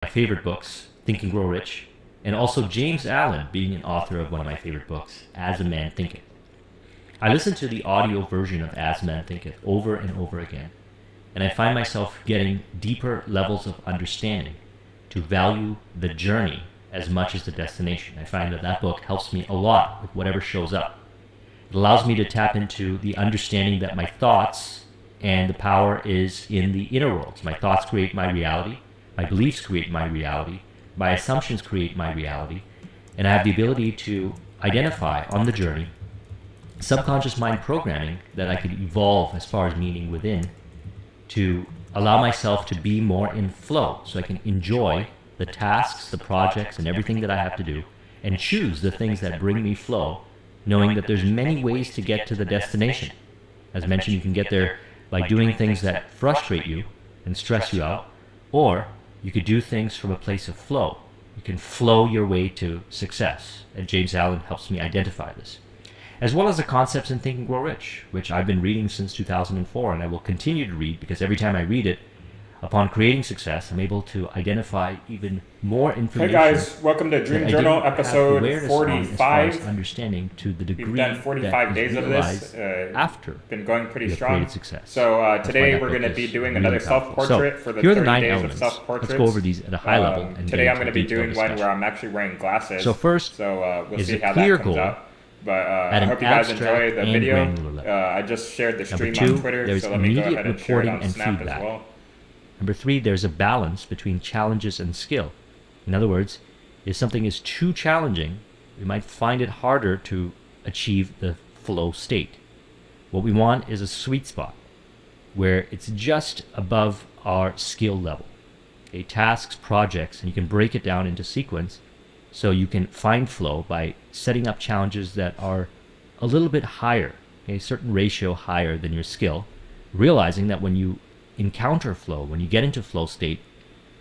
my favorite books, Think and Grow Rich, and also James Allen being an author of one of my favorite books, As a Man Thinketh. I listen to the audio version of As a Man Thinketh over and over again, and I find myself getting deeper levels of understanding to value the journey as much as the destination. I find that that book helps me a lot with whatever shows up. It allows me to tap into the understanding that my thoughts and the power is in the inner worlds. My thoughts create my reality, my beliefs create my reality, my assumptions create my reality, and I have the ability to identify on the journey subconscious mind programming that I could evolve as far as meaning within to allow myself to be more in flow so I can enjoy the tasks, the projects, and everything that I have to do, and choose the things that bring me flow, knowing that there's many ways to get to the destination. As mentioned, you can get there by doing things that frustrate you and stress you out, or you could do things from a place of flow. You can flow your way to success, and James Allen helps me identify this, as well as the concepts in Think and Grow Rich, which I've been reading since 2004, and I will continue to read because every time I read it, upon creating success, I'm able to identify even more information. Hey guys, welcome to Dream Journal episode 45. Understanding to the degree We've done 45 days of this. After been going pretty strong. Success. So today we're going to be doing another self-portrait for the 30 days of self-portraits. Let's go over these at a high level. And today I'm going to be doing one where I'm actually wearing glasses. So first, we'll see how that comes out. But I hope you guys enjoy the video. I just shared the stream on Twitter, so let me go ahead and share it on Snap as well. Number 3, there's a balance between challenges and skill. In other words, if something is too challenging, we might find it harder to achieve the flow state. What we want is a sweet spot where it's just above our skill level. Okay, tasks, projects, and you can break it down into sequence so you can find flow by setting up challenges that are a little bit higher, a certain ratio higher than your skill, realizing that when you encounter flow, when you get into flow state,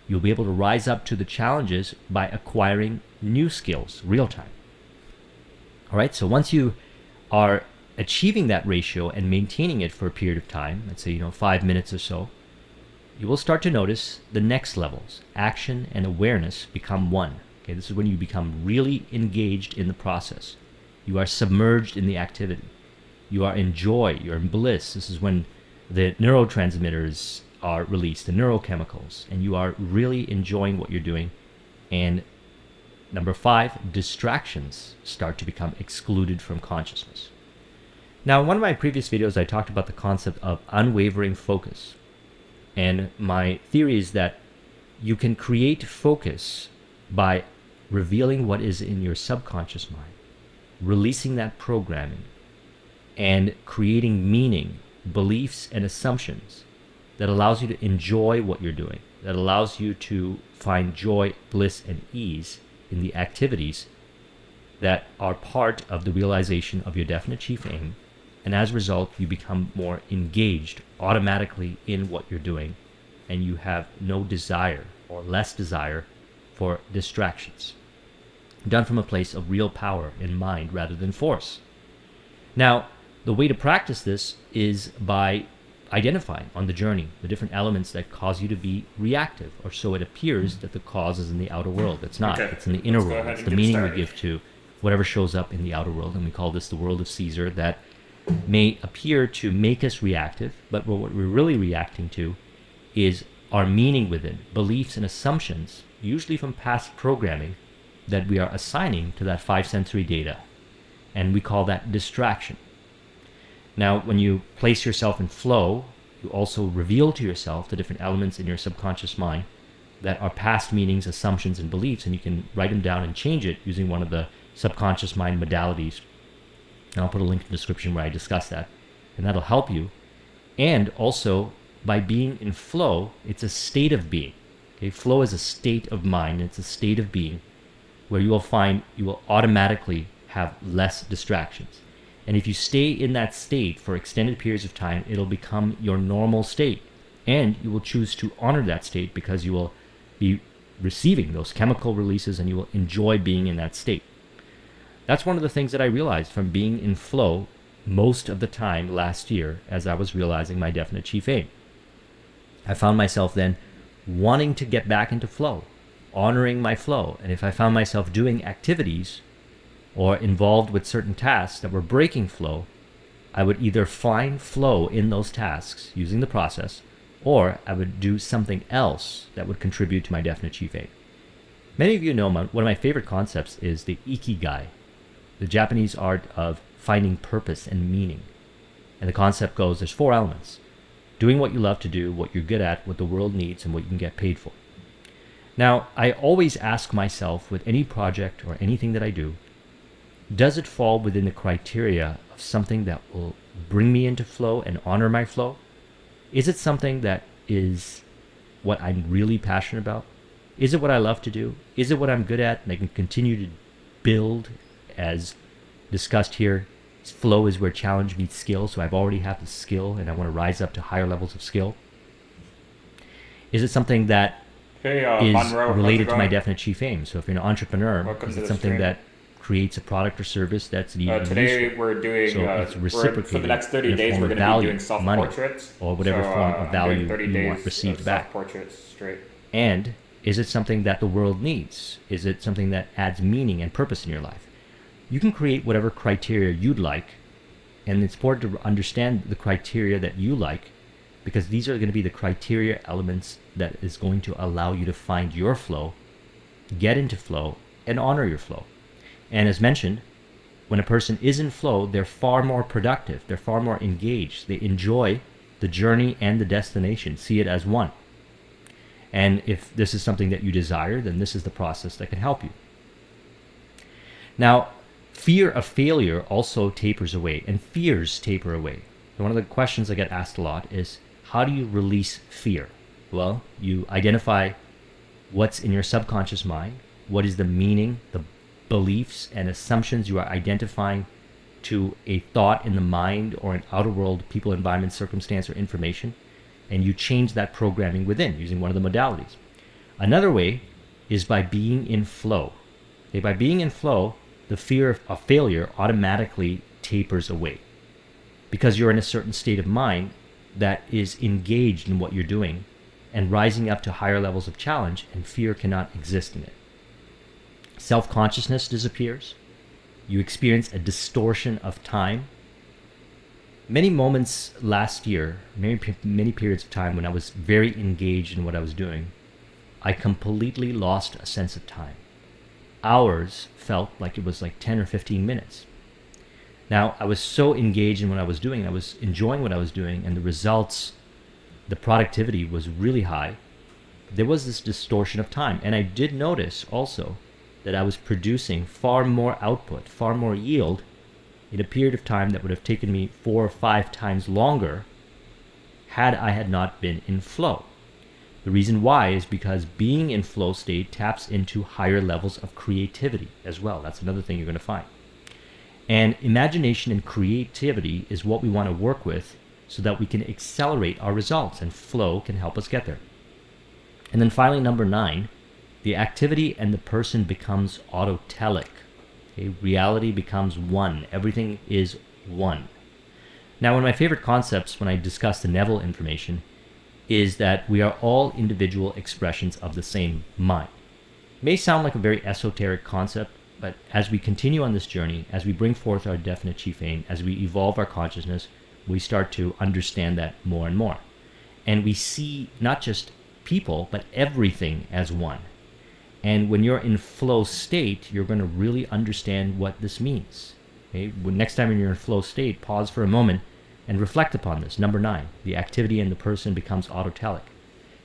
you'll be able to rise up to the challenges by acquiring new skills real time. All right, so once you are achieving that ratio and maintaining it for a period of time, let's say 5 minutes or so, you will start to notice the next levels. Action and awareness become one. Okay, this is when you become really engaged in the process. You are submerged in the activity. You are in joy, you're in bliss. This is when the neurotransmitters are released, the neurochemicals, and you are really enjoying what you're doing. And number 5, distractions start to become excluded from consciousness. Now, in one of my previous videos, I talked about the concept of unwavering focus. And my theory is that you can create focus by revealing what is in your subconscious mind, releasing that programming, and creating meaning, beliefs, and assumptions that allows you to enjoy what you're doing, that allows you to find joy, bliss, and ease in the activities that are part of the realization of your definite chief aim, and as a result, you become more engaged automatically in what you're doing, and you have no desire or less desire for distractions, done from a place of real power in mind rather than force. Now, the way to practice this is by identifying on the journey the different elements that cause you to be reactive, or so it appears that the cause is in the outer world. It's not. Okay. It's in the inner world. It's the meaning we give to whatever shows up in the outer world, and we call this the world of Caesar, that may appear to make us reactive, but what we're really reacting to is our meaning within, beliefs and assumptions, usually from past programming, that we are assigning to that 5 sensory data, and we call that distraction. Now, when you place yourself in flow, you also reveal to yourself the different elements in your subconscious mind that are past meanings, assumptions, and beliefs, and you can write them down and change it using one of the subconscious mind modalities. And I'll put a link in the description where I discuss that, and that'll help you. And also, by being in flow, it's a state of being. Okay? Flow is a state of mind, it's a state of being where you will find you will automatically have less distractions. And if you stay in that state for extended periods of time, it'll become your normal state. And you will choose to honor that state because you will be receiving those chemical releases and you will enjoy being in that state. That's one of the things that I realized from being in flow most of the time last year as I was realizing my definite chief aim. I found myself then wanting to get back into flow, honoring my flow. And if I found myself doing activities or involved with certain tasks that were breaking flow, I would either find flow in those tasks using the process, or I would do something else that would contribute to my definite chief aim. Many of you know one of my favorite concepts is the ikigai, the Japanese art of finding purpose and meaning. And the concept goes, there's 4 elements: doing what you love to do, what you're good at, what the world needs, and what you can get paid for. Now, I always ask myself with any project or anything that I do, does it fall within the criteria of something that will bring me into flow and honor my flow? Is it something that is what I'm really passionate about? Is it what I love to do? Is it what I'm good at and I can continue to build? As discussed here, flow is where challenge meets skill, so I've already have the skill and I want to rise up to higher levels of skill. Is it something that is Monroe, related to my definite chief aim? So if you're an entrepreneur, is it something that creates a product or service that's needed? Today we're doing, it's reciprocated for the next 30 days, we're going to be doing self-portraits. Or whatever form of value you want received back. Self-portraits straight. And is it something that the world needs? Is it something that adds meaning and purpose in your life? You can create whatever criteria you'd like, and it's important to understand the criteria that you like, because these are going to be the criteria elements that is going to allow you to find your flow, get into flow, and honor your flow. And as mentioned, when a person is in flow, they're far more productive, they're far more engaged, they enjoy the journey and the destination, see it as one. And if this is something that you desire, then this is the process that can help you. Now, fear of failure also tapers away, and fears taper away. So one of the questions I get asked a lot is, how do you release fear? Well, you identify what's in your subconscious mind, what is the meaning, the beliefs and assumptions you are identifying to a thought in the mind or an outer world, people, environment, circumstance, or information, and you change that programming within using one of the modalities. Another way is by being in flow. Okay, by being in flow, the fear of failure automatically tapers away because you're in a certain state of mind that is engaged in what you're doing and rising up to higher levels of challenge, and fear cannot exist in it. Self-consciousness disappears. You experience a distortion of time. Many moments last year, many periods of time when I was very engaged in what I was doing, I completely lost a sense of time. Hours felt like it was like 10 or 15 minutes. Now, I was so engaged in what I was doing, I was enjoying what I was doing, and the results, the productivity was really high. There was this distortion of time, and I did notice also that I was producing far more output, far more yield in a period of time that would have taken me 4 or 5 times longer had I had not been in flow. The reason why is because being in flow state taps into higher levels of creativity as well. That's another thing you're going to find. And imagination and creativity is what we want to work with so that we can accelerate our results, and flow can help us get there. And then finally, number 9, the activity and the person becomes autotelic. Okay? Reality becomes one. Everything is one. Now, one of my favorite concepts when I discuss the Neville information is that we are all individual expressions of the same mind. It may sound like a very esoteric concept, but as we continue on this journey, as we bring forth our definite chief aim, as we evolve our consciousness, we start to understand that more and more. And we see not just people, but everything as one. And when you're in flow state, you're going to really understand what this means. Okay? When next time you're in flow state, pause for a moment and reflect upon this. Number 9, the activity and the person becomes autotelic.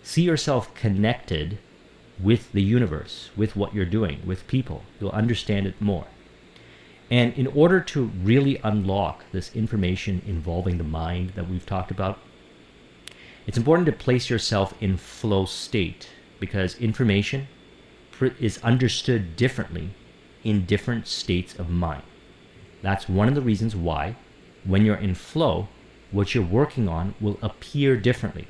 See yourself connected with the universe, with what you're doing, with people. You'll understand it more. And in order to really unlock this information involving the mind that we've talked about, it's important to place yourself in flow state, because information is understood differently in different states of mind. That's one of the reasons why when you're in flow, what you're working on will appear differently.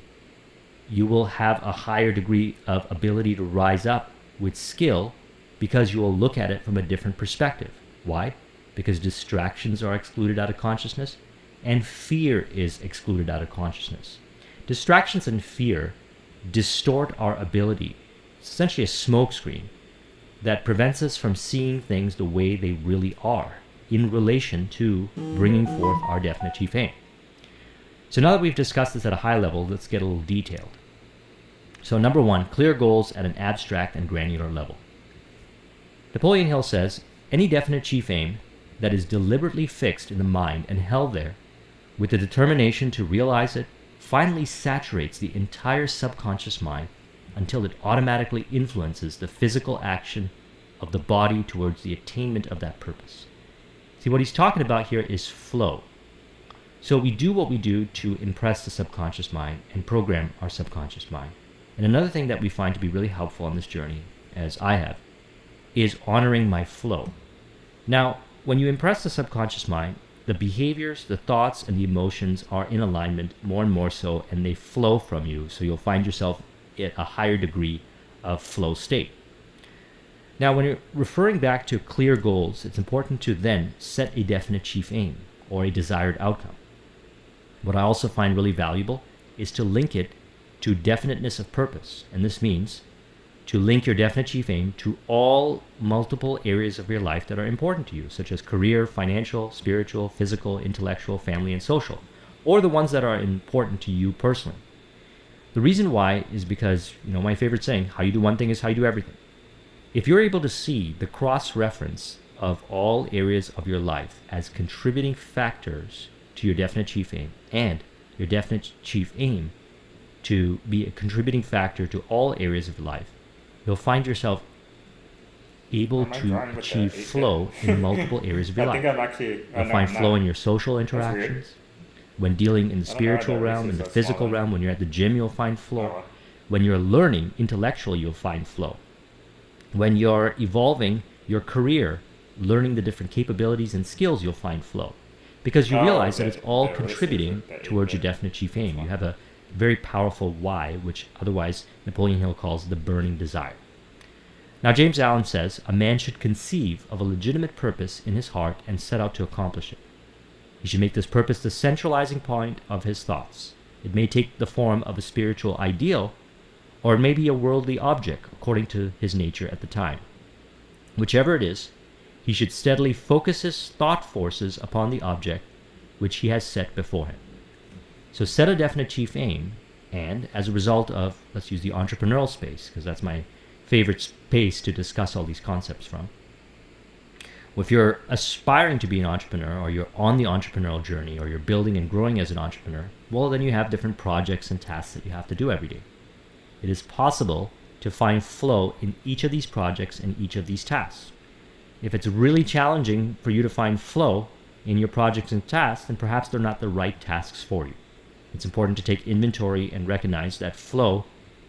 You will have a higher degree of ability to rise up with skill because you will look at it from a different perspective. Why? Because distractions are excluded out of consciousness and fear is excluded out of consciousness. Distractions and fear distort our ability It's essentially a smokescreen that prevents us from seeing things the way they really are in relation to bringing forth our definite chief aim. So now that we've discussed this at a high level, let's get a little detailed. So number one, clear goals at an abstract and granular level. Napoleon Hill says, any definite chief aim that is deliberately fixed in the mind and held there with the determination to realize it finally saturates the entire subconscious mind until it automatically influences the physical action of the body towards the attainment of that purpose. See, what he's talking about here is flow. So we do what we do to impress the subconscious mind and program our subconscious mind. And another thing that we find to be really helpful on this journey, as I have, is honoring my flow. Now, when you impress the subconscious mind, the behaviors, the thoughts, and the emotions are in alignment more and more so, and they flow from you, so you'll find yourself at a higher degree of flow state. Now, when you're referring back to clear goals, it's important to then set a definite chief aim or a desired outcome. What I also find really valuable is to link it to definiteness of purpose, and this means to link your definite chief aim to all multiple areas of your life that are important to you, such as career, financial, spiritual, physical, intellectual, family, and social, or the ones that are important to you personally. The reason why is because, my favorite saying, how you do one thing is how you do everything. If you're able to see the cross-reference of all areas of your life as contributing factors to your definite chief aim, and your definite chief aim to be a contributing factor to all areas of life, you'll find yourself able to achieve flow in multiple areas of your life. You'll find flow in your social interactions. When dealing in the spiritual realm, in the physical realm, when you're at the gym, you'll find flow. When you're learning intellectually, you'll find flow. When you're evolving your career, learning the different capabilities and skills, you'll find flow. Because you realize that it's all contributing towards your definite chief aim. You have a very powerful why, which otherwise Napoleon Hill calls the burning desire. Now, James Allen says, a man should conceive of a legitimate purpose in his heart and set out to accomplish it. He should make this purpose the centralizing point of his thoughts. It may take the form of a spiritual ideal, or it may be a worldly object, according to his nature at the time. Whichever it is, he should steadily focus his thought forces upon the object which he has set before him. So set a definite chief aim, and as a result of, let's use the entrepreneurial space, because that's my favorite space to discuss all these concepts from. If you're aspiring to be an entrepreneur, or you're on the entrepreneurial journey, or you're building and growing as an entrepreneur, well, then you have different projects and tasks that you have to do every day. It is possible to find flow in each of these projects and each of these tasks. If it's really challenging for you to find flow in your projects and tasks, then perhaps they're not the right tasks for you. It's important to take inventory and recognize that flow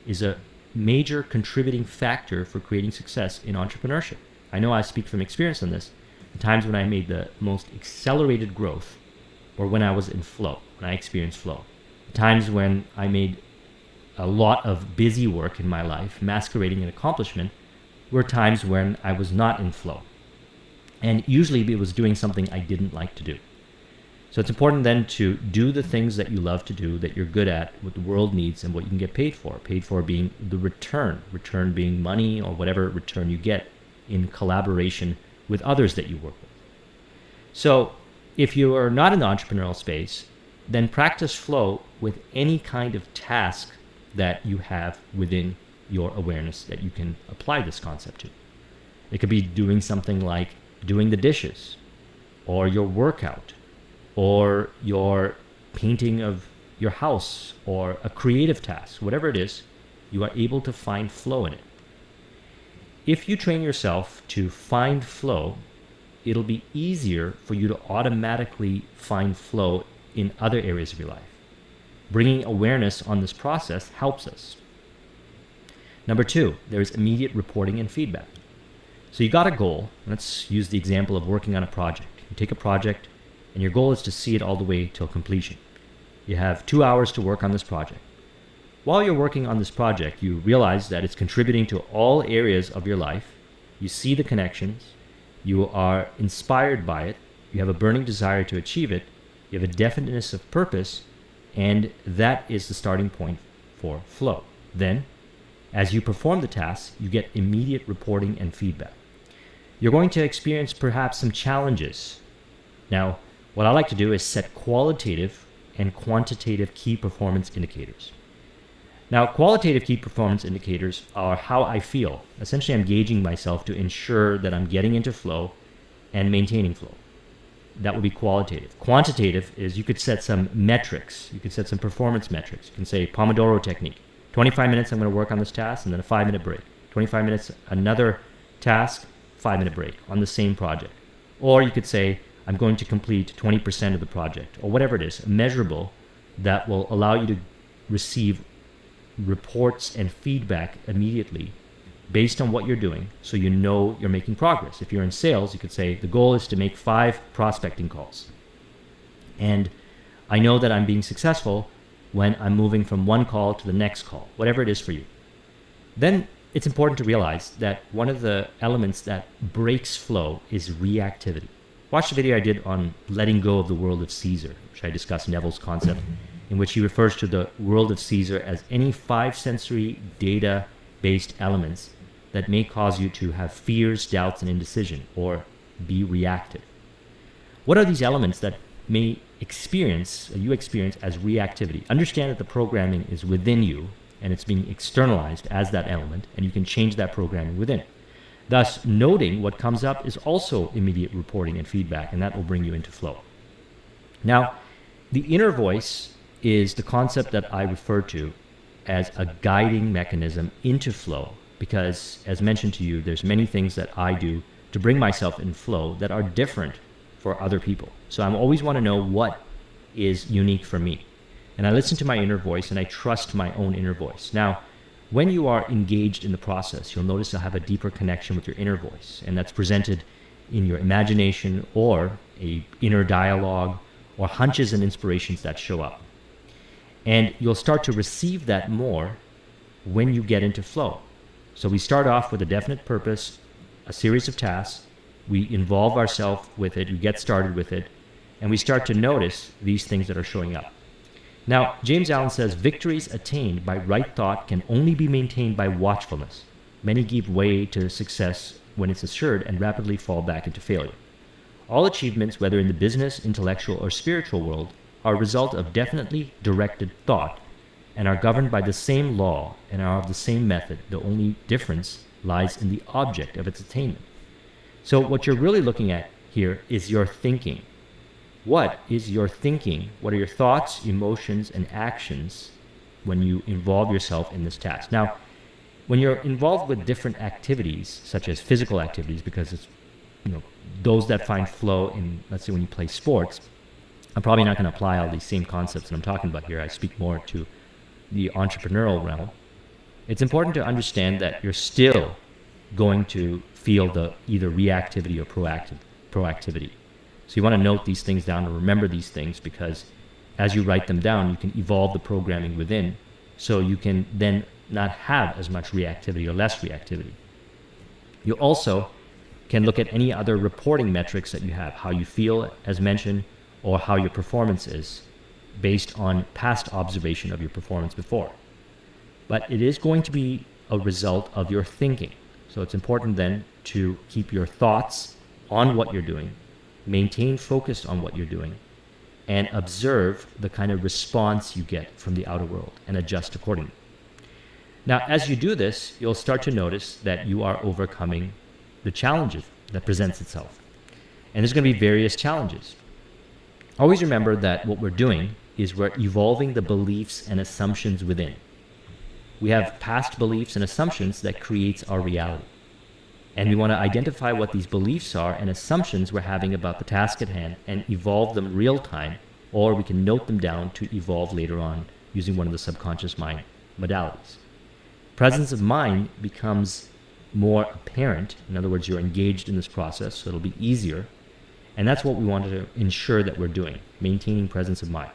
is a major contributing factor for creating success in entrepreneurship. I know I speak from experience on this. The times when I made the most accelerated growth, or when I was in flow, when I experienced flow. The times when I made a lot of busy work in my life, masquerading an accomplishment, were times when I was not in flow. And usually it was doing something I didn't like to do. So it's important then to do the things that you love to do, that you're good at, what the world needs, and what you can get paid for being the return being money or whatever return you get in collaboration with others that you work with. So if you are not in the entrepreneurial space, then practice flow with any kind of task that you have within your awareness that you can apply this concept to. It could be doing something like doing the dishes, or your workout, or your painting of your house, or a creative task. Whatever it is, you are able to find flow in it. If you train yourself to find flow, it'll be easier for you to automatically find flow in other areas of your life. Bringing awareness on this process helps us. Number 2, there's immediate reporting and feedback. So you got a goal. Let's use the example of working on a project. You take a project, and your goal is to see it all the way till completion. You have 2 hours to work on this project. While you're working on this project, you realize that it's contributing to all areas of your life. You see the connections. You are inspired by it. You have a burning desire to achieve it. You have a definiteness of purpose, and that is the starting point for flow. Then, As you perform the task, you get immediate reporting and feedback. You're going to experience perhaps some challenges. Now, what I like to do is set qualitative and quantitative key performance indicators. Now, qualitative key performance indicators are how I feel. Essentially, I'm gauging myself to ensure that I'm getting into flow and maintaining flow. That would be qualitative. Quantitative is you could set some metrics. You could set some performance metrics. You can say Pomodoro technique. 25 minutes I'm going to work on this task and then a 5-minute break. 25 minutes, another task, 5-minute break on the same project. Or you could say I'm going to complete 20% of the project, or whatever it is, measurable, that will allow you to receive reports and feedback immediately based on what you're doing, so you know you're making progress. If you're in sales, you could say the goal is to make 5 prospecting calls. And I know that I'm being successful when I'm moving from one call to the next call, whatever it is for you. Then it's important to realize that one of the elements that breaks flow is reactivity. Watch the video I did on letting go of the world of Caesar, which I discussed Neville's concept, in which he refers to the world of Caesar as any 5 sensory data-based elements that may cause you to have fears, doubts, and indecision, or be reactive. What are these elements that you experience as reactivity? Understand that the programming is within you, and it's being externalized as that element, and you can change that programming within. Thus, noting what comes up is also immediate reporting and feedback, and that will bring you into flow. Now, the inner voice is the concept that I refer to as a guiding mechanism into flow, because, as mentioned to you, there's many things that I do to bring myself in flow that are different for other people. So I always want to know what is unique for me. And I listen to my inner voice, and I trust my own inner voice. Now, when you are engaged in the process, you'll notice you'll have a deeper connection with your inner voice, and that's presented in your imagination or a inner dialogue or hunches and inspirations that show up. And you'll start to receive that more when you get into flow. So we start off with a definite purpose, a series of tasks, we involve ourselves with it, we get started with it, and we start to notice these things that are showing up. Now, James Allen says, victories attained by right thought can only be maintained by watchfulness. Many give way to success when it's assured and rapidly fall back into failure. All achievements, whether in the business, intellectual, or spiritual world, are a result of definitely directed thought and are governed by the same law and are of the same method. The only difference lies in the object of its attainment. So what you're really looking at here is your thinking. What is your thinking? What are your thoughts, emotions, and actions when you involve yourself in this task? Now, when you're involved with different activities, such as physical activities, because it's, those that find flow in, let's say when you play sports, I'm probably not going to apply all these same concepts that I'm talking about here. I speak more to the entrepreneurial realm. It's important to understand that you're still going to feel the either reactivity or proactivity. So you want to note these things down and remember these things, because as you write them down, you can evolve the programming within, so you can then not have as much reactivity or less reactivity. You also can look at any other reporting metrics that you have, how you feel, as mentioned, or how your performance is, based on past observation of your performance before. But it is going to be a result of your thinking. So it's important then to keep your thoughts on what you're doing, maintain focus on what you're doing, and observe the kind of response you get from the outer world and adjust accordingly. Now, as you do this, you'll start to notice that you are overcoming the challenges that presents itself. And there's going to be various challenges. Always remember that what we're doing is we're evolving the beliefs and assumptions within. We have past beliefs and assumptions that creates our reality. And we want to identify what these beliefs are and assumptions we're having about the task at hand and evolve them real time, or we can note them down to evolve later on using one of the subconscious mind modalities. Presence of mind becomes more apparent. In other words, you're engaged in this process, so it'll be easier. And that's what we want to ensure that we're doing, maintaining presence of mind.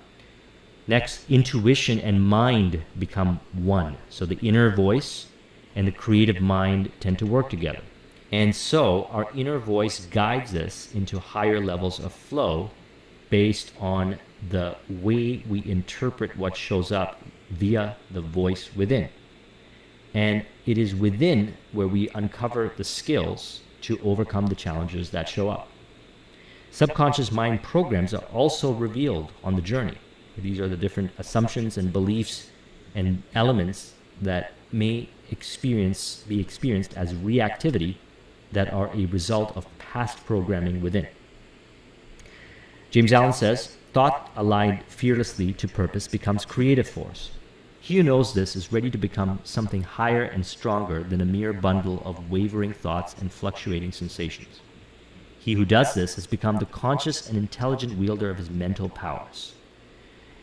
Next, intuition and mind become one. So the inner voice and the creative mind tend to work together. And so our inner voice guides us into higher levels of flow based on the way we interpret what shows up via the voice within. And it is within where we uncover the skills to overcome the challenges that show up. Subconscious mind programs are also revealed on the journey. These are the different assumptions and beliefs and elements that may be experienced as reactivity that are a result of past programming within. James Allen says, thought aligned fearlessly to purpose becomes creative force. He who knows this is ready to become something higher and stronger than a mere bundle of wavering thoughts and fluctuating sensations. He who does this has become the conscious and intelligent wielder of his mental powers.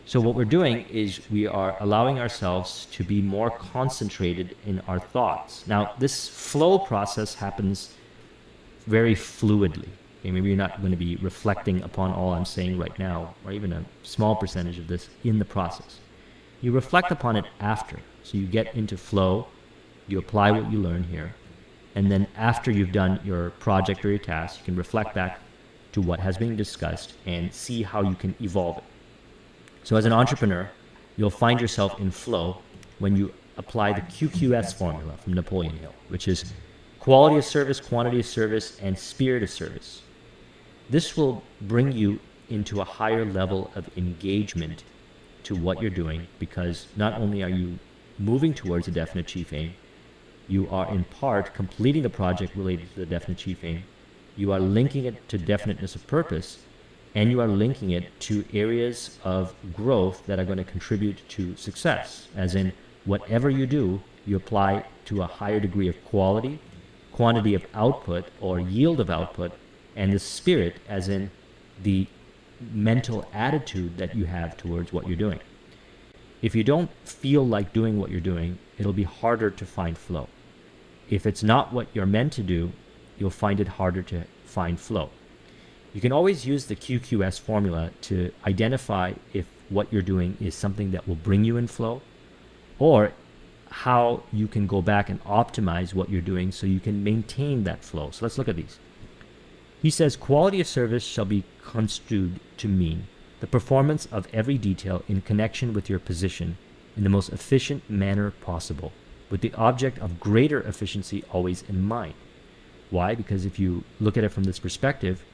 So what we're doing is we are allowing ourselves to be more concentrated in our thoughts. Now, this flow process happens very fluidly. Okay, maybe you're not going to be reflecting upon all I'm saying right now, or even a small percentage of this in the process. You reflect upon it after. So you get into flow, you apply what you learn here, and then after you've done your project or your task, you can reflect back to what has been discussed and see how you can evolve it. So as an entrepreneur, you'll find yourself in flow when you apply the QQS formula from Napoleon Hill, which is quality of service, quantity of service, and spirit of service. This will bring you into a higher level of engagement to what you're doing, because not only are you moving towards a definite chief aim, you are in part completing the project related to the definite chief aim, you are linking it to definiteness of purpose, and you are linking it to areas of growth that are going to contribute to success, as in whatever you do, you apply to a higher degree of quality, quantity of output or yield of output, and the spirit, as in the mental attitude that you have towards what you're doing. If you don't feel like doing what you're doing, it'll be harder to find flow. If it's not what you're meant to do, you'll find it harder to find flow. You can always use the QQS formula to identify if what you're doing is something that will bring you in flow, or how you can go back and optimize what you're doing so you can maintain that flow. So let's look at these. He says, quality of service shall be construed to mean the performance of every detail in connection with your position in the most efficient manner possible, with the object of greater efficiency always in mind. Why? Because if you look at it from this perspective,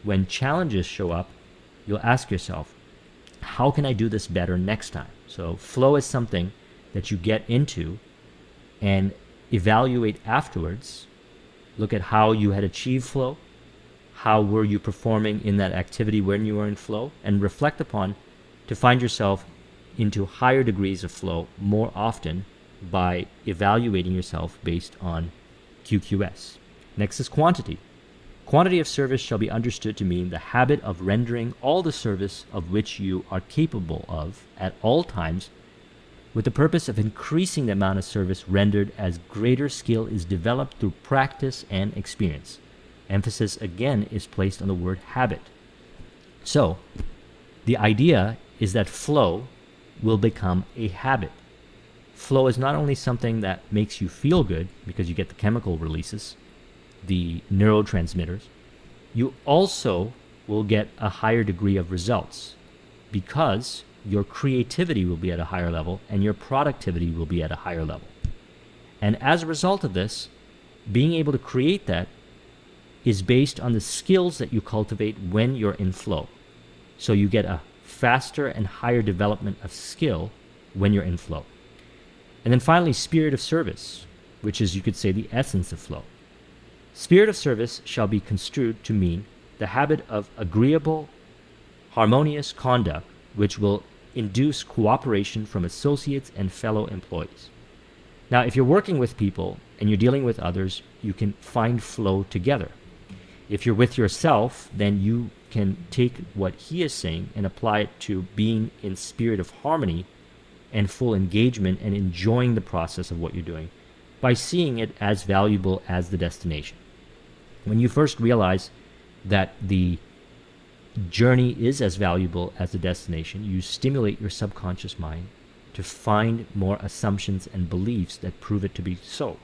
when challenges show up, you'll ask yourself, how can I do this better next time? So flow is something that you get into and evaluate afterwards. Look at how you had achieved flow, how were you performing in that activity when you were in flow, and reflect upon to find yourself into higher degrees of flow more often by evaluating yourself based on QQS. Next is quantity. Quantity of service shall be understood to mean the habit of rendering all the service of which you are capable of at all times, with the purpose of increasing the amount of service rendered as greater skill is developed through practice and experience. Emphasis again is placed on the word habit. So, the idea is that flow will become a habit. Flow is not only something that makes you feel good because you get the chemical releases, the neurotransmitters, you also will get a higher degree of results because your creativity will be at a higher level and your productivity will be at a higher level. And as a result of this, being able to create that is based on the skills that you cultivate when you're in flow. So you get a faster and higher development of skill when you're in flow. And then finally, spirit of service, which is, you could say, the essence of flow. Spirit of service shall be construed to mean the habit of agreeable, harmonious conduct which will induce cooperation from associates and fellow employees. Now, if you're working with people and you're dealing with others, you can find flow together. If you're with yourself, then you can take what he is saying and apply it to being in spirit of harmony and full engagement and enjoying the process of what you're doing by seeing it as valuable as the destination. When you first realize that the journey is as valuable as the destination, you stimulate your subconscious mind to find more assumptions and beliefs that prove it to be so.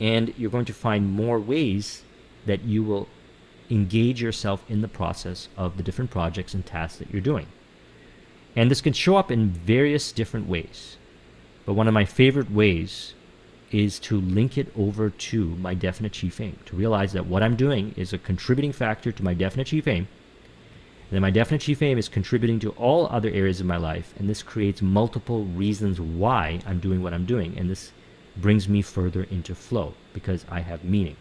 And you're going to find more ways that you will engage yourself in the process of the different projects and tasks that you're doing. And this can show up in various different ways. But one of my favorite ways is to link it over to my definite chief aim, to realize that what I'm doing is a contributing factor to my definite chief aim, and then my definite chief aim is contributing to all other areas of my life, and this creates multiple reasons why I'm doing what I'm doing, and this brings me further into flow because I have meaning.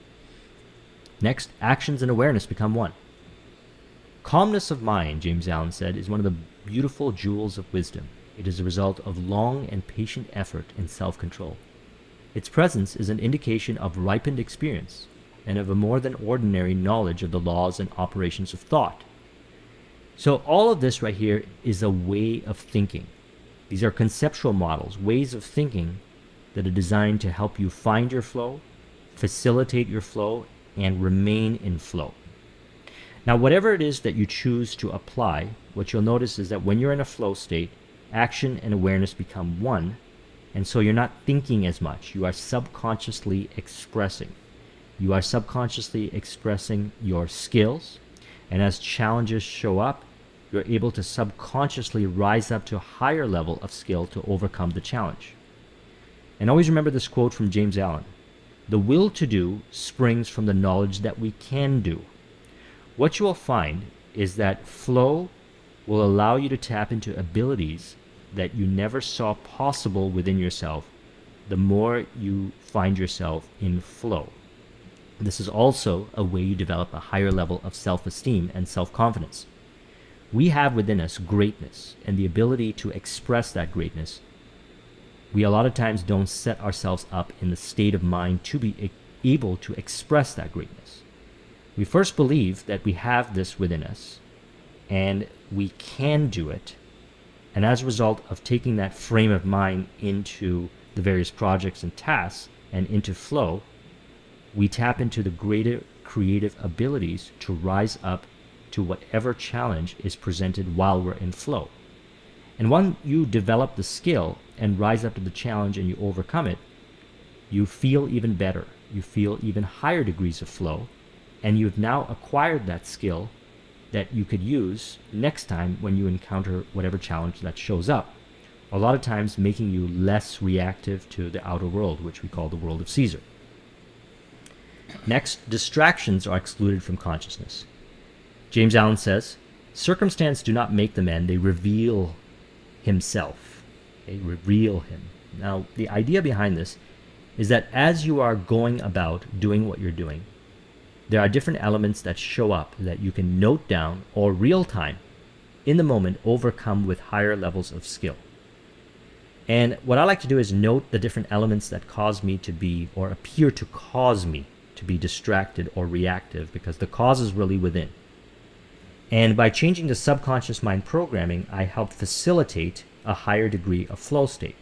Next, actions and awareness become one. Calmness of mind, James Allen said, is one of the beautiful jewels of wisdom. It is a result of long and patient effort and self-control. Its presence is an indication of ripened experience and of a more than ordinary knowledge of the laws and operations of thought. So all of this right here is a way of thinking. These are conceptual models, ways of thinking that are designed to help you find your flow, facilitate your flow, and remain in flow. Now, whatever it is that you choose to apply, what you'll notice is that when you're in a flow state, action and awareness become one, and so you're not thinking as much. You are subconsciously expressing. You are subconsciously expressing your skills, and as challenges show up, you're able to subconsciously rise up to a higher level of skill to overcome the challenge. And always remember this quote from James Allen: "The will to do springs from the knowledge that we can do." What you will find is that flow will allow you to tap into abilities that you never saw possible within yourself the more you find yourself in flow. This is also a way you develop a higher level of self-esteem and self-confidence. We have within us greatness and the ability to express that greatness. We a lot of times don't set ourselves up in the state of mind to be able to express that greatness. We first believe that we have this within us and we can do it. And as a result of taking that frame of mind into the various projects and tasks and into flow, we tap into the greater creative abilities to rise up to whatever challenge is presented while we're in flow. And when you develop the skill and rise up to the challenge and you overcome it, you feel even better. You feel even higher degrees of flow, and you've now acquired that skill that you could use next time when you encounter whatever challenge that shows up. A lot of times making you less reactive to the outer world, which we call the world of Caesar. Next, distractions are excluded from consciousness. James Allen says, "Circumstance do not make the man, they reveal himself." They reveal him. Now, the idea behind this is that as you are going about doing what you're doing, there are different elements that show up that you can note down or real time, in the moment, overcome with higher levels of skill. And what I like to do is note the different elements that cause me to be, or appear to cause me to be distracted or reactive, because the cause is really within. And by changing the subconscious mind programming, I help facilitate a higher degree of flow state,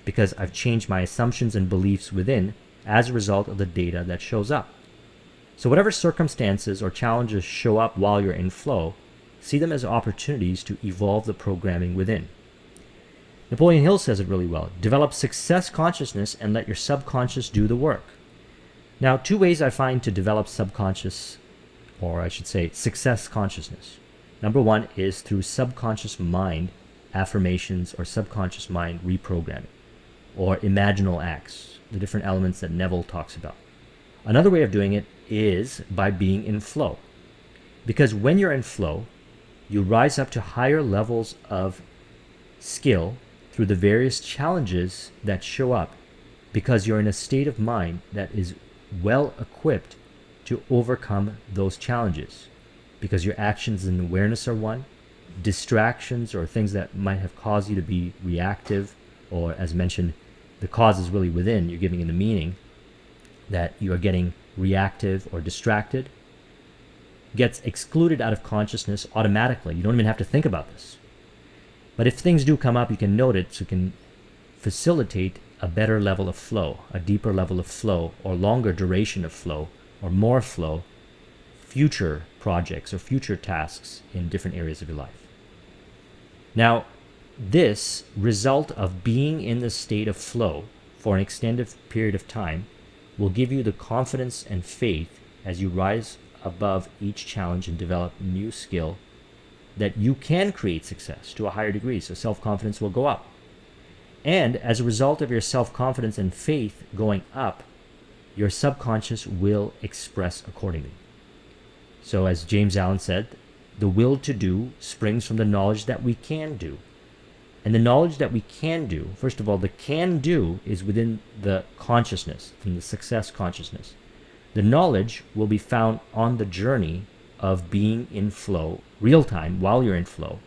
because I've changed my assumptions and beliefs within as a result of the data that shows up. So whatever circumstances or challenges show up while you're in flow, see them as opportunities to evolve the programming within. Napoleon Hill says it really well: develop success consciousness and let your subconscious do the work. Now, two ways I find to develop subconscious, or I should say success consciousness. Number one is through subconscious mind affirmations or subconscious mind reprogramming, or imaginal acts, the different elements that Neville talks about. Another way of doing it is by being in flow. Because when you're in flow, you rise up to higher levels of skill through the various challenges that show up, because you're in a state of mind that is well equipped to overcome those challenges, because your actions and awareness are one. Distractions or things that might have caused you to be reactive, or as mentioned, the cause is really within, you're giving it the meaning that you are getting reactive or distracted, gets excluded out of consciousness automatically. You don't even have to think about this. But if things do come up, you can note it, so you can facilitate a better level of flow, a deeper level of flow, or longer duration of flow, or more flow, future projects or future tasks in different areas of your life. Now, this result of being in the state of flow for an extended period of time will give you the confidence and faith as you rise above each challenge and develop new skill that you can create success to a higher degree, so self-confidence will go up. And as a result of your self-confidence and faith going up, your subconscious will express accordingly. So as James Allen said, the will to do springs from the knowledge that we can do. And the knowledge that we can do, first of all, the can do is within the consciousness, from the success consciousness. The knowledge will be found on the journey of being in flow, real time, while you're in flow.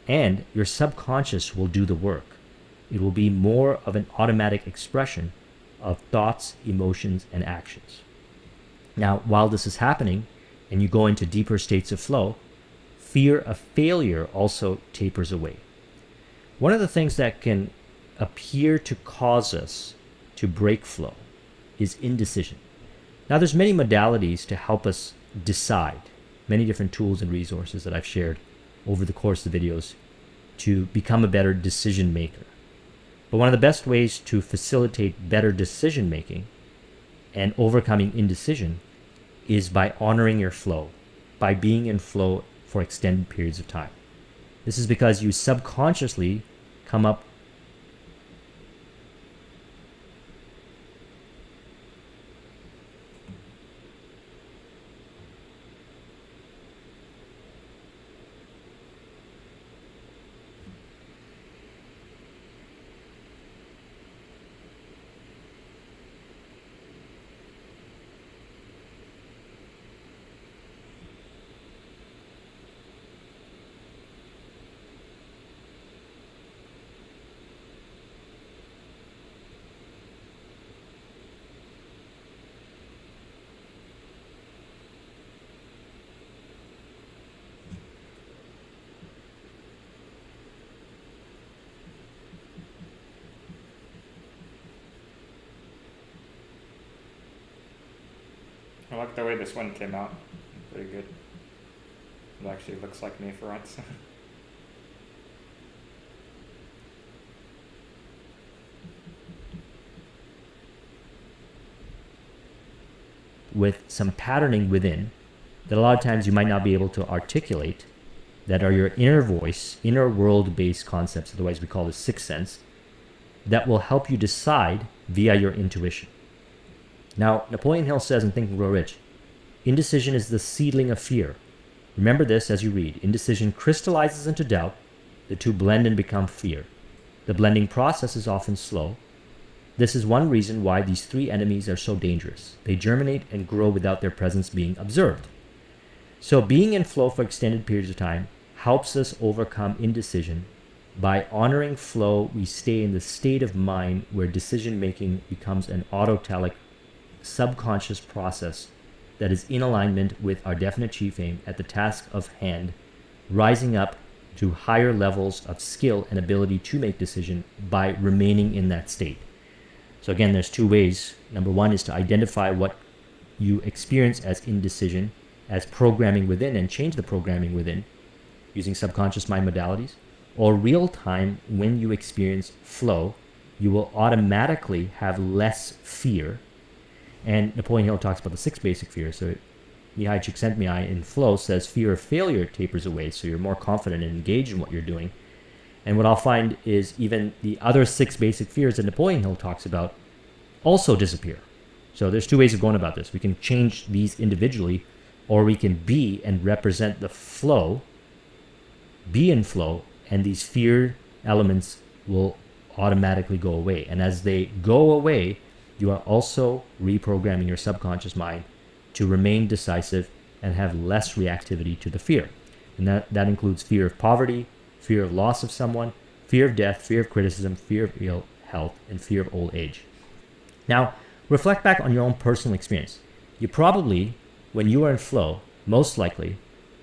And your subconscious will do the work. It will be more of an automatic expression of thoughts, emotions, and actions. Now, while this is happening, and you go into deeper states of flow, fear of failure also tapers away. One of the things that can appear to cause us to break flow is indecision. Now, there's many modalities to help us decide, many different tools and resources that I've shared over the course of the videos to become a better decision maker. But one of the best ways to facilitate better decision making and overcoming indecision is by honoring your flow, by being in flow for extended periods of time. This is because you subconsciously come up I like the way this one came out. Pretty good. It actually looks like me for once. with some patterning within that a lot of times you might not be able to articulate, that are your inner voice, inner world-based concepts, otherwise we call this sixth sense, that will help you decide via your intuition. Now, Napoleon Hill says in Think and Grow Rich, indecision is the seedling of fear. Remember this as you read. Indecision crystallizes into doubt. The two blend and become fear. The blending process is often slow. This is one reason why these three enemies are so dangerous. They germinate and grow without their presence being observed. So being in flow for extended periods of time helps us overcome indecision. By honoring flow, we stay in the state of mind where decision-making becomes an autotelic, subconscious process that is in alignment with our definite chief aim at the task of hand, rising up to higher levels of skill and ability to make decision by remaining in that state. So again, there's two ways. Number one is to identify what you experience as indecision, as programming within, and change the programming within using subconscious mind modalities. Or real time, when you experience flow, you will automatically have less fear. And Napoleon Hill talks about the six basic fears. So Mihai Csikszentmihalyi in flow says fear of failure tapers away, so you're more confident and engaged in what you're doing. And what I'll find is even the other six basic fears that Napoleon Hill talks about also disappear. So there's two ways of going about this. We can change these individually, or we can be and represent the flow, be in flow, and these fear elements will automatically go away. And as they go away, you are also reprogramming your subconscious mind to remain decisive and have less reactivity to the fear. And that includes fear of poverty, fear of loss of someone, fear of death, fear of criticism, fear of ill health, and fear of old age. Now, reflect back on your own personal experience. You probably, when you are in flow, most likely,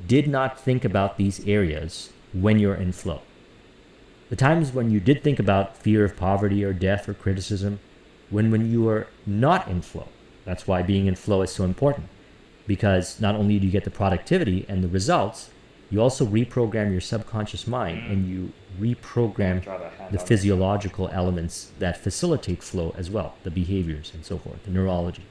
did not think about these areas when you're in flow. The times when you did think about fear of poverty or death or criticism, when you are not in flow. That's why being in flow is so important, because not only do you get the productivity and the results, you also reprogram your subconscious mind and you reprogram the physiological elements that facilitate flow as well, the behaviors and so forth, the neurology.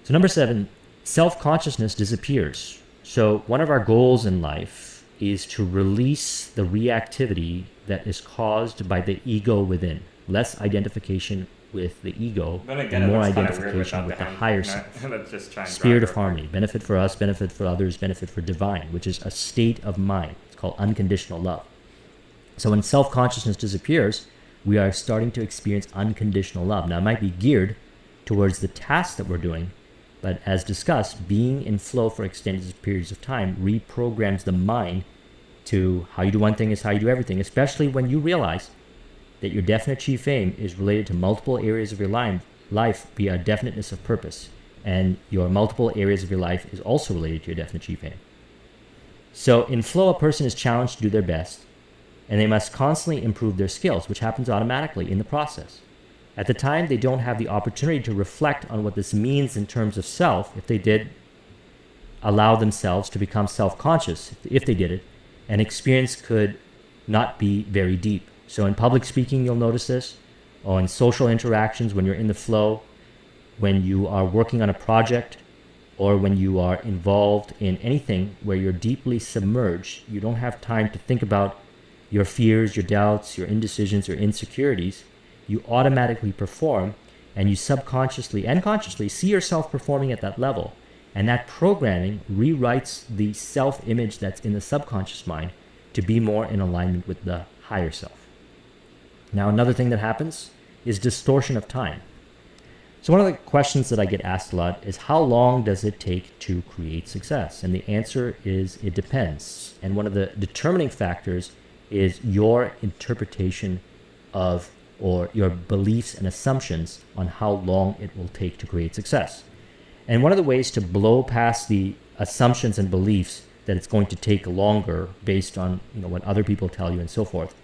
So number 7, self-consciousness disappears. So one of our goals in life is to release the reactivity that is caused by the ego within. Less identification with the ego, and more identification with the higher self. Spirit of harmony, benefit for us, benefit for others, benefit for divine, which is a state of mind. It's called unconditional love. So when self-consciousness disappears, we are starting to experience unconditional love. Now, it might be geared towards the task that we're doing, but as discussed, being in flow for extended periods of time reprograms the mind to how you do one thing is how you do everything, especially when you realize that your definite chief aim is related to multiple areas of your life via definiteness of purpose, and your multiple areas of your life is also related to your definite chief aim. So in flow, a person is challenged to do their best, and they must constantly improve their skills, which happens automatically in the process. At the time, they don't have the opportunity to reflect on what this means in terms of self. If they did allow themselves to become self-conscious, if they did it, an experience could not be very deep. So in public speaking, you'll notice this, or in social interactions when you're in the flow, when you are working on a project, or when you are involved in anything where you're deeply submerged, you don't have time to think about your fears, your doubts, your indecisions, your insecurities. You automatically perform, and you subconsciously and consciously see yourself performing at that level. And that programming rewrites the self-image that's in the subconscious mind to be more in alignment with the higher self. Now, another thing that happens is distortion of time. So one of the questions that I get asked a lot is, how long does it take to create success? And the answer is, it depends. And one of the determining factors is your interpretation of, or your beliefs and assumptions on how long it will take to create success. And one of the ways to blow past the assumptions and beliefs that it's going to take longer based on what other people tell you and so forth,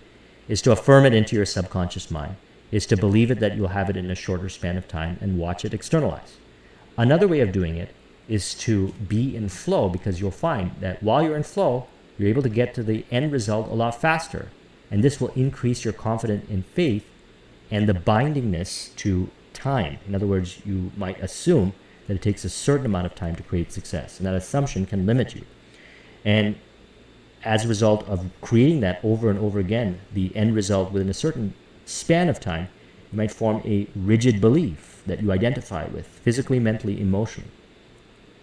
is to affirm it into your subconscious mind, is to believe it that you'll have it in a shorter span of time and watch it externalize. Another way of doing it is to be in flow, because you'll find that while you're in flow, you're able to get to the end result a lot faster. And this will increase your confidence in faith and the bindingness to time. In other words, you might assume that it takes a certain amount of time to create success, and that assumption can limit you. And as a result of creating that over and over again, the end result within a certain span of time, you might form a rigid belief that you identify with, physically, mentally, emotionally.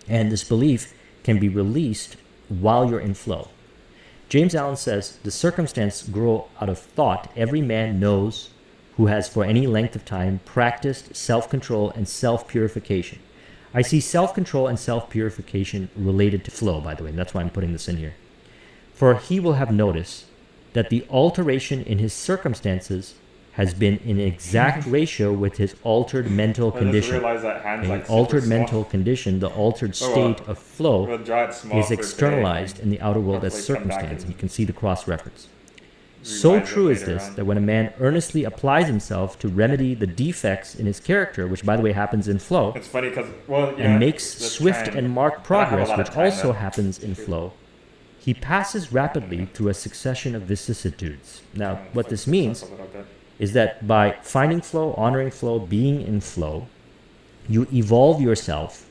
And this belief can be released while you're in flow. James Allen says, "The circumstance grow out of thought every man knows who has for any length of time practiced self-control and self-purification." I see self-control and self-purification related to flow, by the way, and that's why I'm putting this in here. "For he will have noticed that the alteration in his circumstances has been in exact ratio with his altered mental condition. The altered mental condition, the altered state of flow, is externalized in the outer world as circumstance." And you can see the cross-reference. So true is this, that when a man earnestly applies himself to remedy the defects in his character, which by the way happens in flow, it's funny because, and makes swift and marked progress, which also happens in flow, he passes rapidly through a succession of vicissitudes. Now, what this means is that by finding flow, honoring flow, being in flow, you evolve yourself,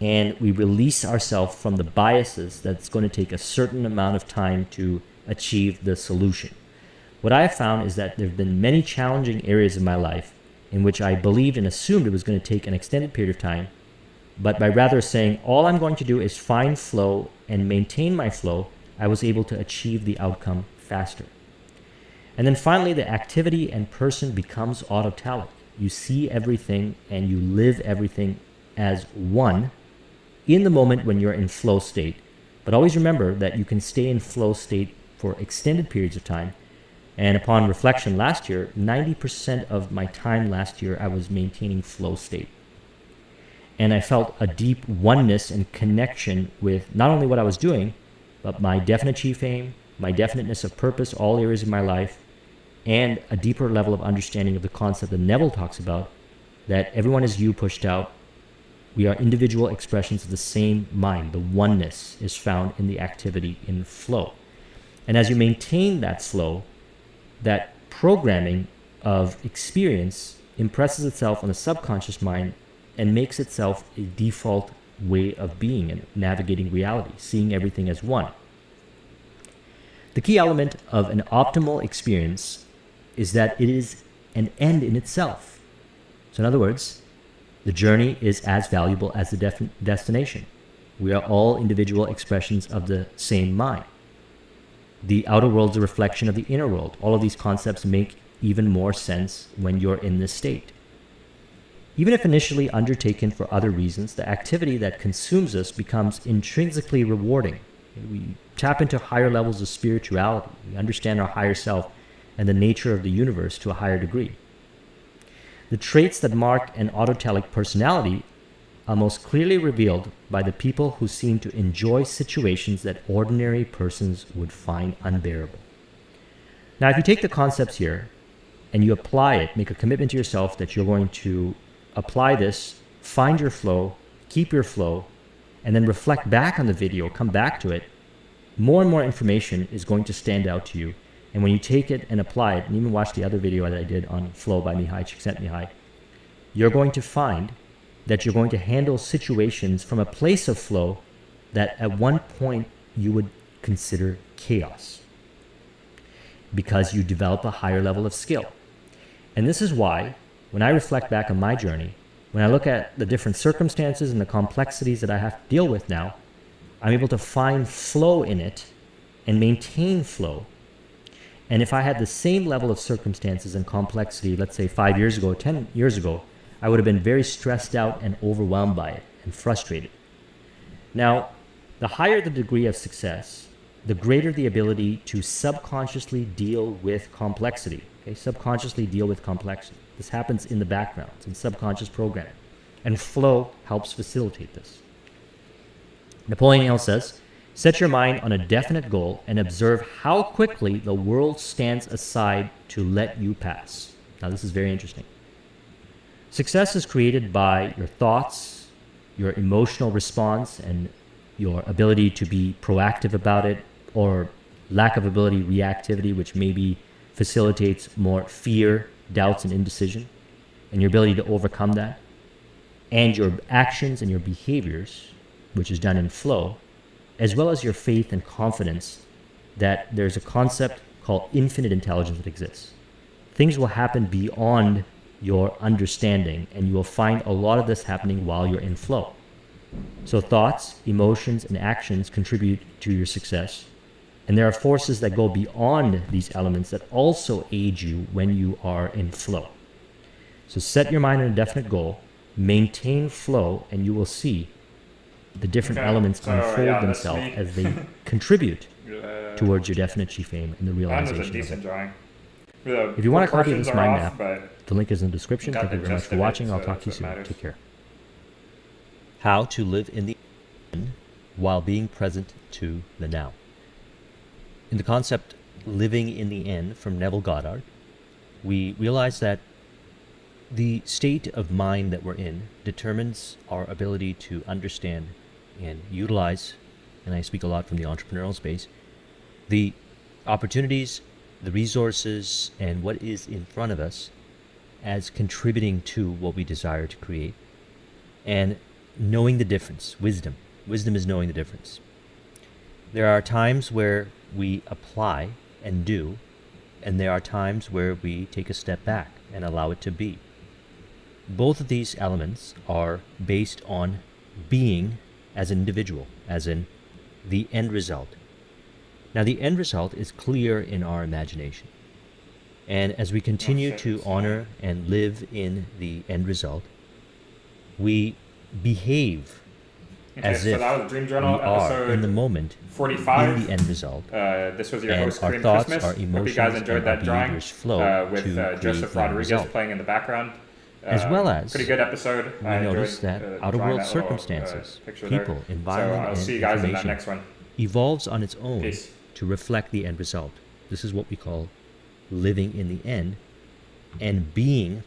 and we release ourselves from the biases that's going to take a certain amount of time to achieve the solution. What I have found is that there have been many challenging areas of my life in which I believed and assumed it was going to take an extended period of time, but by rather saying, all I'm going to do is find flow and maintain my flow, I was able to achieve the outcome faster. And then finally, the activity and person becomes autotelic. You see everything and you live everything as one in the moment when you're in flow state. But always remember that you can stay in flow state for extended periods of time. And upon reflection last year, 90% of my time last year, I was maintaining flow state. And I felt a deep oneness and connection with not only what I was doing, but my definite chief aim, my definiteness of purpose, all areas of my life, and a deeper level of understanding of the concept that Neville talks about, that everyone is you pushed out. We are individual expressions of the same mind. The oneness is found in the activity in flow. And as you maintain that flow, that programming of experience impresses itself on the subconscious mind and makes itself a default way of being and navigating reality, seeing everything as one. The key element of an optimal experience is that it is an end in itself. So in other words, the journey is as valuable as the destination. We are all individual expressions of the same mind. The outer world is a reflection of the inner world. All of these concepts make even more sense when you're in this state. Even if initially undertaken for other reasons, the activity that consumes us becomes intrinsically rewarding. We tap into higher levels of spirituality. We understand our higher self and the nature of the universe to a higher degree. The traits that mark an autotelic personality are most clearly revealed by the people who seem to enjoy situations that ordinary persons would find unbearable. Now, if you take the concepts here and you apply it, make a commitment to yourself that you're going to apply this, find your flow, keep your flow, and then reflect back on the video, come back to it, more and more information is going to stand out to you. And when you take it and apply it, and even watch the other video that I did on Flow by Mihai Csikszentmihalyi, you're going to find that you're going to handle situations from a place of flow that at one point you would consider chaos, because you develop a higher level of skill. And this is why, when I reflect back on my journey, when I look at the different circumstances and the complexities that I have to deal with now, I'm able to find flow in it and maintain flow. And if I had the same level of circumstances and complexity, let's say 5 years ago, 10 years ago, I would have been very stressed out and overwhelmed by it and frustrated. Now, the higher the degree of success, the greater the ability to subconsciously deal with complexity. Okay? Subconsciously deal with complexity. This happens in the background. It's in subconscious programming. And flow helps facilitate this. Napoleon Hill says, set your mind on a definite goal and observe how quickly the world stands aside to let you pass. Now, this is very interesting. Success is created by your thoughts, your emotional response, and your ability to be proactive about it, or lack of ability, reactivity, which maybe facilitates more fear, doubts, and indecision, and your ability to overcome that, and your actions and your behaviors, which is done in flow, as well as your faith and confidence that there's a concept called infinite intelligence that exists. Things will happen beyond your understanding, and you will find a lot of this happening while you're in flow. So thoughts, emotions, and actions contribute to your success, and there are forces that go beyond these elements that also aid you when you are in flow. So set your mind on a definite goal, maintain flow, and you will see the different elements unfold themselves as they contribute towards your definite chief aim and the realization of it. Drawing. If you want a copy of this mind map, the link is in the description. Thank you very much for watching. I'll talk to you soon. Take care. How to live in the in while being present to the now. In the concept Living in the In from Neville Goddard, we realize that the state of mind that we're in determines our ability to understand and utilize, and I speak a lot from the entrepreneurial space, the opportunities, the resources, and what is in front of us as contributing to what we desire to create, and knowing the difference. Wisdom is knowing the difference. There are times where we apply and do, and there are times where we take a step back and allow it to be. Both of these elements are based on being as an individual, as in the end result. Now, the end result is clear in our imagination. And as we continue to honor and live in the end result, we behave as if we are in the moment 45. in the end result. This was your and host, our Korean thoughts, Christmas. our emotions, Hope you guys enjoyed and our that drawing behaviors flow with to Joseph create Rodriguez the result. playing in the background. As well as pretty good episode. we notice that out-of-world circumstances, people, environment, I'll see you and guys in that information next one. evolves on its own Peace. to reflect the end result. This is what we call living in the end and being